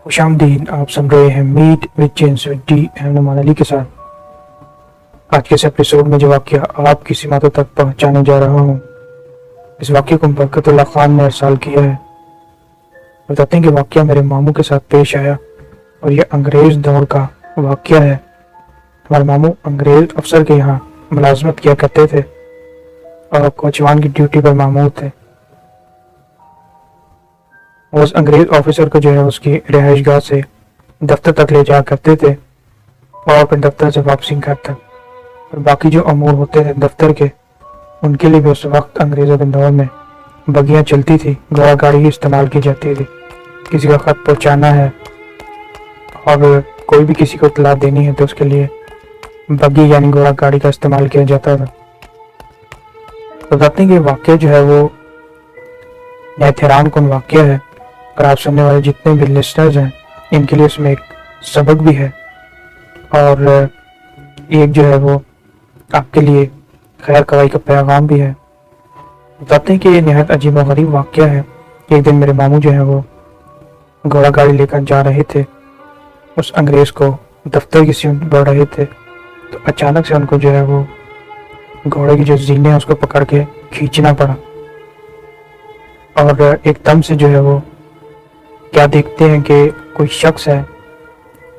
खुश आमदीद। आप सुन रहे हैं meet with James with D M Numan Ali के साथ। आज के इस एपिसोड में जो वाक़या आपकी सीमातों तक पहुंचाने जा रहा हूँ, इस वाक़े को बरकतुल्लाह खान ने अरसाल किया है। बताते हैं कि वाक़या मेरे मामू के साथ पेश आया और ये अंग्रेज़ दौर का वाक़या है। हमारे मामू अंग्रेज़ अफसर के यहाँ मुलाजमत किया करते थे और कोचवान की ड्यूटी पर मामूर थे। उस अंग्रेज ऑफिसर को जो है उसकी रिहाइशगाह से दफ्तर तक ले जाया करते थे और फिर दफ्तर से वापसी घर तक, और बाकी जो अमूर होते थे दफ्तर के, उनके लिए भी उस वक्त अंग्रेज़ों के दौर में बगियां चलती थी, घोड़ा गाड़ी ही इस्तेमाल की जाती थी। किसी का खत पहुंचाना है और कोई भी किसी को इत्तला देनी है तो उसके लिए बगी यानी घोड़ा गाड़ी का इस्तेमाल किया जाता था। तो बताते हैं कि वाक़या जो है वो नहायत हैरान कुन वाक़या है और आप सुनने वाले जितने भी लिस्टनर्स हैं इनके लिए इसमें एक सबक भी है और एक जो है वो आपके लिए खैर कवाई का पैगाम भी है। बताते हैं कि ये नहायत अजीब और गरीब वाक़या है। एक दिन मेरे मामू जो है वो घोड़ा गाड़ी लेकर जा रहे थे, उस अंग्रेज़ को दफ्तर की सीट बढ़ रहे थे, तो अचानक से उनको जो है वो घोड़े की जो जीने हैं उसको पकड़ के खींचना पड़ा और एकदम से जो है वो क्या देखते हैं कि कोई शख्स है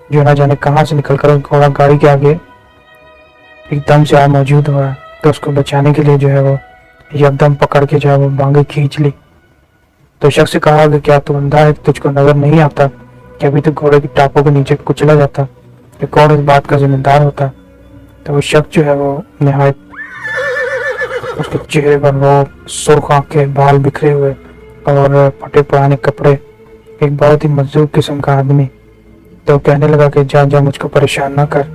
जो ना जाने कहाँ से निकलकर घोड़ा गाड़ी के आगे एकदम से आ मौजूद हुआ है। तो उसको बचाने के लिए जो है वो एकदम पकड़ के जो है वो बांगे खींच ली। तो शख्स से कहा कि क्या तू अंधा है, तुझको नजर नहीं आता कि अभी तो घोड़े की टापों के नीचे कुचला जाता, कि कौन इस बात का जिम्मेदार होता। तो वो शख्स जो है वो नहायत, उसके चेहरे पर वो सुर्ख आंखें, बाल बिखरे हुए और फटे पुराने कपड़े, एक बहुत ही मजबूत किस्म का आदमी। तो कहने लगा कि जा जा मुझको परेशान ना कर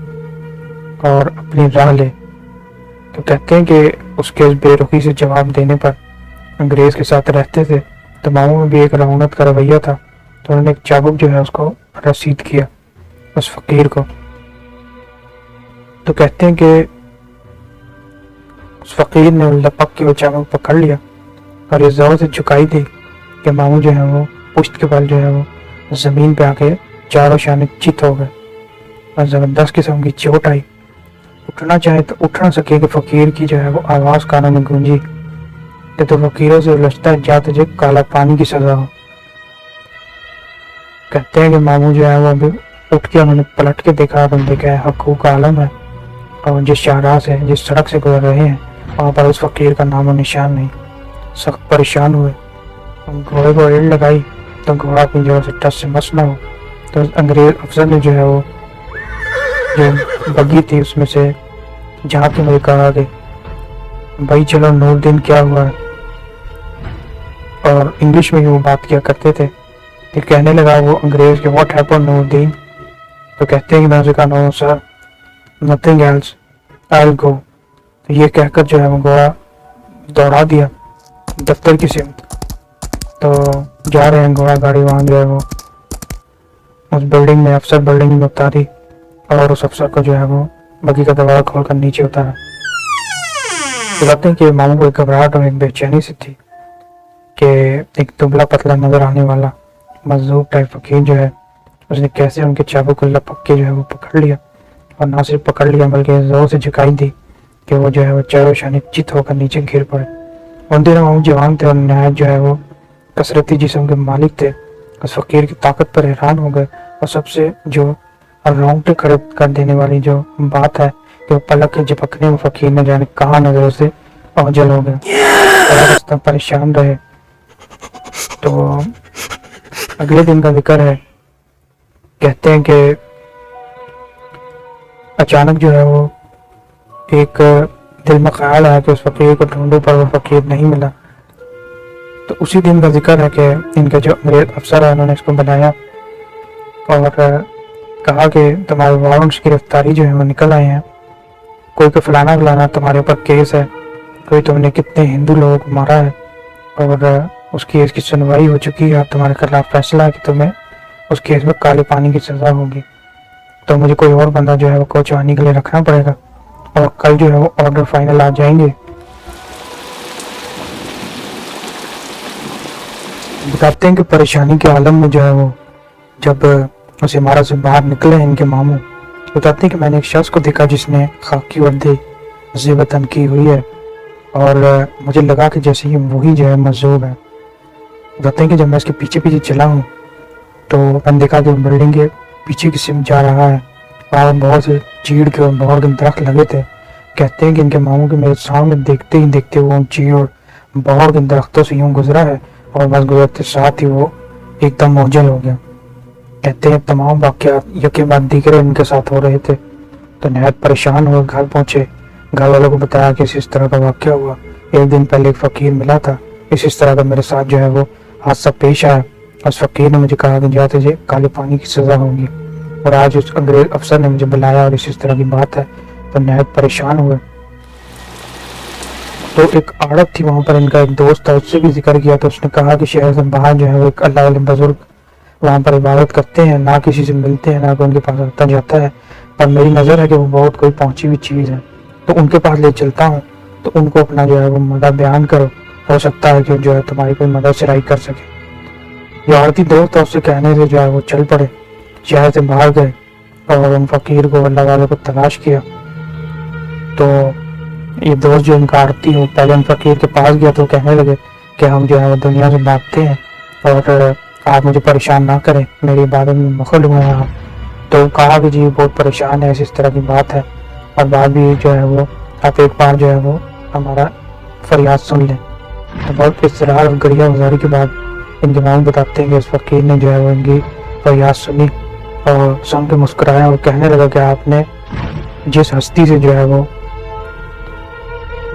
और अपनी राह ले। तो कहते हैं कि उसके उस बेरुखी से जवाब देने पर अंग्रेज़ के साथ रहते थे तो मामू में भी एक रऊनत का रवैया था, तो उन्होंने एक चाबुक जो है उसको रसीद किया उस फकीर को। तो कहते हैं कि उस फकीर ने लपक के वो चाबुक पकड़ लिया और इस जोर से झुकाई दी कि मामू जो है वो पुश्त के बल जो है वो जमीन पे आके चारों शाने चित हो गए और जबरदस्त किस्म की चोट आई। उठना चाहे तो उठ ना सके कि फकीर की जो है वो आवाज कानों में गूंजी कि तो फकीरों से उलझता है जा तुझे काला पानी की सजा हो। कहते हैं कि मामू जो है वो अभी उठ के उन्होंने पलट के देखा तो देखा है हकूक आलम है और जिस शाहराह से जिस सड़क से गुजर रहे हैं वहाँ पर उस फकीर का नामो निशान नहीं। सख्त परेशान हुए, घोड़े को रेड़ लगाई तो घोड़ा अपनी जगह से टस से मस ना हो। तो अंग्रेज अफसर ने जो है वो जो बगी थी उसमें से जहाँ के मुझे कहा कि भाई चलो नूरदीन क्या हुआ है, और इंग्लिश में ही वो बात किया करते थे। फिर कहने लगा वो अंग्रेज के व्हाट हैपेंड नूरदीन। तो कहते हैं कि मैं उसे कहा no sir nothing else I will go. तो ये कहकर जो है वो घोड़ा दौड़ा दिया दफ्तर की सिमत। तो जा रहे हैं घोड़ा गाड़ी, वहाँ जो है वो उस बिल्डिंग में अफसर बिल्डिंग में उतारी और उस अफसर को जो है वो बगी का दरवाजा खोलकर नीचे उतारा। बताते हैं कि मामू को एक घबराहट और एक बेचैनी सी थी कि एक दुबला पतला नजर आने वाला मजदूर टाइप फकीर जो है उसने कैसे उनके चाबुक को लपक के जो है वो पकड़ लिया, और ना सिर्फ पकड़ लिया बल्कि जोर से झुकाई दी कि वो जो है वो चारों शाने चित होकर नीचे गिर पड़े। उन दिनों मामू जवान थे और नहायत जो है वो कसरती जिस्म के मालिक थे। उस फकीर की ताकत पर हैरान हो गए और सबसे जो रोंगटे खड़े कर देने वाली जो बात है कि वो पलक के झपकने में फकीर न जाने कहाँ नजरों से ओझल हो गए, परेशान रहे। तो अगले दिन का जिक्र है। कहते हैं कि अचानक जो है वो एक दिल में ख्याल आया कि उस फकीर को ढूंढूं, पर वो फकीर नहीं मिला। तो उसी दिन का जिक्र है कि इनका जो अंग्रेज अफसर है उन्होंने इसको बनाया और कहा कि तुम्हारे वारंट्स की गिरफ्तारी जो है वो निकल आए हैं, कोई को फलाना फलाना तुम्हारे ऊपर केस है, कोई तुमने कितने हिंदू लोगों को मारा है और उस केस की सुनवाई हो चुकी है, तुम्हारे खिलाफ फैसला है कि तुम्हें उस केस में काले पानी की सजा होगी। तो मुझे कोई और बंदा जो है वो कोचवानी के लिए रखना पड़ेगा और कल जो है वो ऑर्डर फाइनल आ जाएंगे। बताते हैं कि परेशानी के आलम में जो है वो जब उस इमारत से बाहर निकले इनके मामू, बताते हैं कि मैंने एक शख्स को देखा जिसने खाकी वर्दी ज़ेब तन की हुई है और मुझे लगा कि जैसे ये वही जो है मजूब है। बताते हैं कि जब मैं इसके पीछे पीछे चला हूँ तो मैंने देखा कि बिल्डिंग के पीछे की सिम जा रहा है। वहाँ बहुत से चीड़ के और बहर के दरख्त लगे थे। कहते हैं कि इनके मामू के मेरे सामने देखते ही देखते वो उन चीड़ और बहर के दरख्तों से यूं गुजरा है और बस गुजरते साथ ही वो एकदम ओझल हो गया। कहते हैं तमाम वाक़यात यके बाद दीगरे इनके साथ हो रहे थे। तो नहायत परेशान हुए घर पहुंचे। घर वालों को बताया कि इस तरह का वाक़या हुआ। एक दिन पहले एक फ़कीर मिला था, इस तरह का मेरे साथ जो है वो हादसा पेश आया। उस फ़कीर ने मुझे कहा कि जा तुझे काले पानी की सज़ा होगी, और आज उस अंग्रेज अफसर ने मुझे बुलाया और इस तरह की बात है। तो नहायत परेशान हुए। तो एक औरत थी वहाँ पर, इनका एक दोस्त था, उससे भी जिक्र किया। तो उसने कहा कि शहर से बाहर जो है वो एक अल्लाह वाले बुजुर्ग वहाँ पर इबादत करते हैं, ना किसी से मिलते हैं, ना कोई उनके पास आता जाता है, पर मेरी नज़र है कि वो बहुत कोई पहुंची हुई चीज़ है, तो उनके पास ले चलता हूँ। तो उनको अपना जो है वो मदद बयान करो, हो सकता है कि जो है तुम्हारी कोई मदद सिराई कर सके। जो औरती दोस्त था उससे कहने से जो है वो चल पड़े, शहर से बाहर गए और उन फ़कीर को, अल्लाह वाले को तलाश किया। तो ये दोस्त जो इनका आरती हो पहले उन फ़कीर के पास गया तो कहने लगे कि हम जो है वो दुनिया से भागते हैं और आप मुझे परेशान ना करें, मेरी इबादत में मुखल हुए हैं आप। तो कहा कि जी बहुत परेशान है, इस तरह की बात है, और बात भी जो है वो आप एक बार जो है वो हमारा फरियाद सुन लें। तो बहुत इसरार और गरिया गुजारी के बाद इनके मामू बताते हैं कि इस फ़कीर ने जो है वो इनकी फरियाद सुनी और सुन के मुस्कुराया और कहने लगा कि आपने जिस हस्ती से जो है वो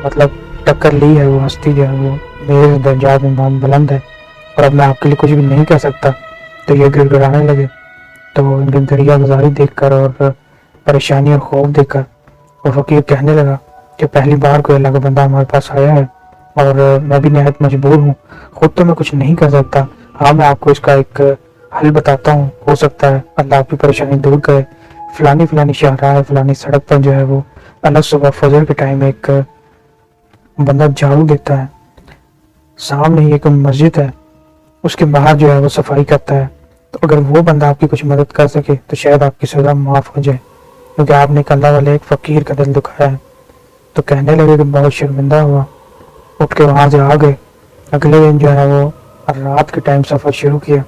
मतलब टक्कर ली है, वो हस्ती जो है वो मेरे दर्जात में बहुत बुलंद है और अब मैं आपके लिए कुछ भी नहीं कर सकता। तो ये गिड़गिड़ाने लगे। तो इनकी गरिया गुजारी देखकर और परेशानी और खौफ देखकर वो फ़कीर कहने लगा कि पहली बार कोई अल्लाह का बंदा हमारे पास आया है और मैं भी नहायत मजबूर हूँ, खुद तो मैं कुछ नहीं कर सकता। हाँ, मैं आपको इसका एक हल बताता हूँ, हो सकता है अल्लाह आपकी परेशानी दूर करे। फलानी शाहराह है, फलानी सड़क पर जो है वो अलग सुबह फजर के टाइम एक बंदा झाड़ू देता है, सामने ही एक मस्जिद है, उसके बाहर जो है वो सफाई करता है। तो अगर वो बंदा आपकी कुछ मदद कर सके तो शायद आपकी सज़ा माफ़ हो जाए, क्योंकि आपने अल्लाह वाले एक फ़कीर का दिल दुखाया है। तो कहने लगे कि बहुत शर्मिंदा हुआ, उठ के वहाँ से आ गए। अगले दिन जो है वो रात के टाइम सफ़र शुरू किया।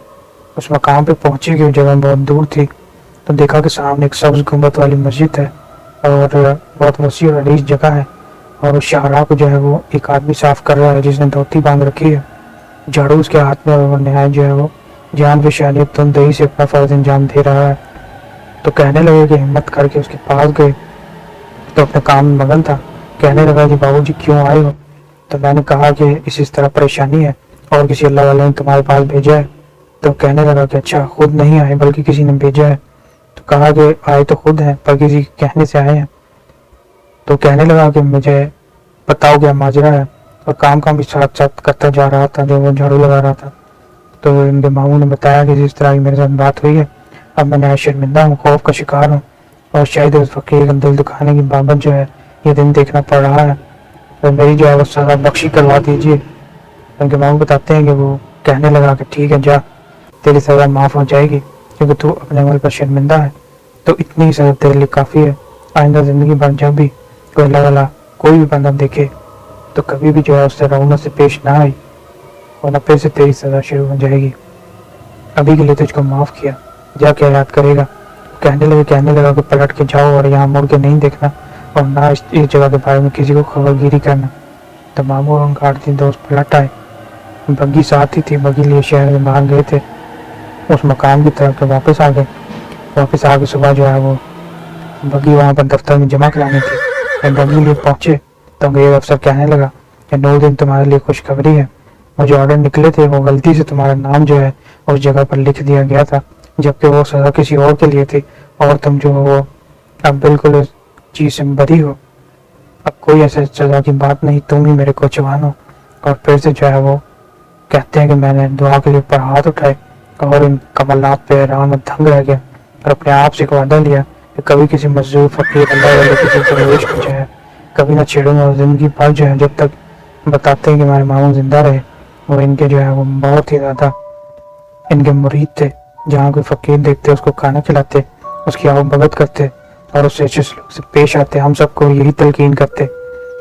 उस मकाम पे पहुँचे कि जगह बहुत दूर थी। तो देखा कि सामने एक सब्ज़ गुंबद वाली मस्जिद है और बहुत वसी और अलीज जगह है, और उस शाहराह को जो है वो एक आदमी साफ़ कर रहा है जिसने धोती बांध रखी है, झाड़ू उसके हाथ में, और नहायत जो है वो जान पे तुमदही से अपना फ़र्ज अंजाम दे रहा है। तो कहने लगे कि हिम्मत करके उसके पास गए। तो अपने काम में मगन था। कहने लगा कि बाबूजी क्यों आए हो? तो मैंने कहा कि इस तरह परेशानी है और किसी अल्लाह वाले ने तुम्हारे पास भेजा है। तो कहने लगा कि अच्छा, खुद नहीं आए बल्कि किसी ने भेजा है। तो कहा कि आए तो खुद हैं पर किसी के कहने से आए हैं। तो कहने लगा कि मुझे बताओ क्या माजरा है, और काम भी साथ साथ करता जा रहा था जब वो झाड़ू लगा रहा था। तो इनके मामू ने बताया कि जिस तरह की मेरे साथ बात हुई है, अब मैं नया शर्मिंदा हूँ, खौफ का शिकार हूँ, और शायद उस फ़कीर का दिल दुखाने की बाबत जो है ये दिन देखना पड़ रहा है, तो मेरी जो है वो सज़ा बख्शी करवा दीजिए। उनके मामू बताते हैं कि वो कहने लगा कि ठीक है, जा, तेरी सज़ा माफ़ हो जाएगी क्योंकि तू अपने अमल पर शर्मिंदा है, तो इतनी सज़ा तेरे लिए काफ़ी है। आइंदा ज़िंदगी भर जब भी कोई अल्लाह वाला कोई भी बंदा देखे तो कभी भी जो है उससे रौनक से पेश ना आई, वरना फिर से तेरी सज़ा शुरू हो जाएगी। अभी के लिए तुझको माफ़ किया, जा क्या याद करेगा। कहने लगा कि पलट के जाओ और यहाँ मुड़ के नहीं देखना, और ना इस जगह के बारे में किसी को खबरगिरी करना। तो मामू और उनका आरती दोस्त पलट आए। बग्गी साथ ही थी, बग्गी लिए शहर में बाहर गए थे उस मकाम की तरफ, वापस आ गए। वापस आके सुबह जो है वो बग्गी वहाँ पर दफ्तर में जमा करानी थी। जब बग्गी लिए पहुँचे तो अंग्रेज अफसर कहने लगा कि 9 दिन तुम्हारे लिए खुशखबरी है, वो जो ऑर्डर निकले थे वो गलती से तुम्हारा नाम जो है उस जगह पर लिख दिया गया था, जबकि वो सज़ा किसी और के लिए थी, और तुम जो हो अब बिल्कुल उस चीज़ से बरी हो। अब कोई ऐसे सज़ा की बात नहीं, तुम ही मेरे को चुवान हो। और फिर से जो है वो कहते हैं कि मैंने दुआ के लिए ऊपर हाथ उठाए और इन कमलात पे हैरान और दंग रह गया, और अपने आप से एक वादा लिया कि कभी किसी मजदूर फ़कीर अल्लाह वाले किसी दरवेश को जो है कभी ना छेड़ूंगा, और ज़िंदगी भर जो है जब तक बताते हैं कि हमारे मामू जिंदा रहे। और इनके जो है वो बहुत ही ज़्यादा इनके मुरीद थे, جہاں کوئی فقیر دیکھتے اس کو کھانا کھلاتے، اس کی آؤ بھگت کرتے اور اسے اچھے سلوک سے پیش آتے، ہم سب کو یہی تلقین کرتے۔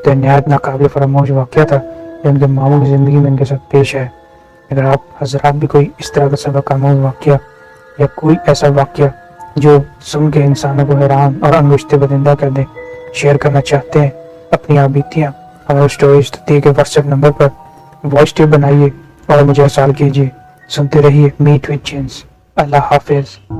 تو یہ نہایت ناقابل فراموش واقعہ تھا جو ان کے معمول زندگی میں ان کے ساتھ پیش ہے۔ اگر آپ حضرات بھی کوئی اس طرح کا سبق آموز واقعہ یا کوئی ایسا واقعہ جو سن کے انسانوں کو حیران اور انگشت بدندہ کر دے شیئر کرنا چاہتے ہیں اپنی آبیتیاں اور سٹوریز دیے کے واٹس ایپ نمبر پر وائس ٹیپ بنائیے اور مجھے ارسال کیجیے۔ سنتے رہیے میٹ وتھ جینس۔ اللہ حافظ۔